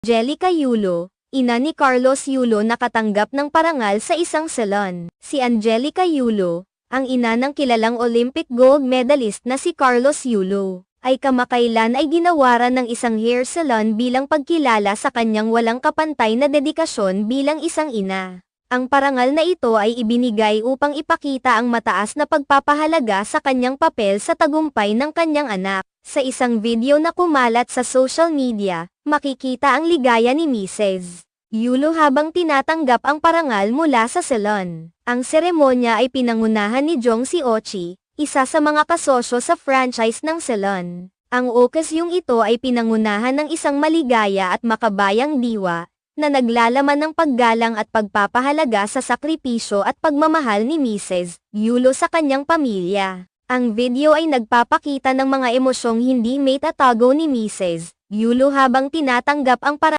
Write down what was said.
Angelica Yulo, ina ni Carlos Yulo nakatanggap ng parangal sa isang salon. Si Angelica Yulo, ang ina ng kilalang Olympic gold medalist na si Carlos Yulo, ay kamakailan ay ginawaran ng isang hair salon bilang pagkilala sa kanyang walang kapantay na dedikasyon bilang isang ina. Ang parangal na ito ay ibinigay upang ipakita ang mataas na pagpapahalaga sa kanyang papel sa tagumpay ng kanyang anak. Sa isang video na kumalat sa social media, makikita ang ligaya ni Mrs. Yulo habang tinatanggap ang parangal mula sa salon. Ang seremonya ay pinangunahan ni Jong Si Ochi, isa sa mga kasosyo sa franchise ng salon. Ang okasyong ito ay pinangunahan ng isang maligaya at makabayang diwa, na naglalaman ng paggalang at pagpapahalaga sa sakripisyo at pagmamahal ni Mrs. Yulo sa kanyang pamilya. Ang video ay nagpapakita ng mga emosyong hindi maitatago ni Mrs. Yulo habang tinatanggap ang parangal.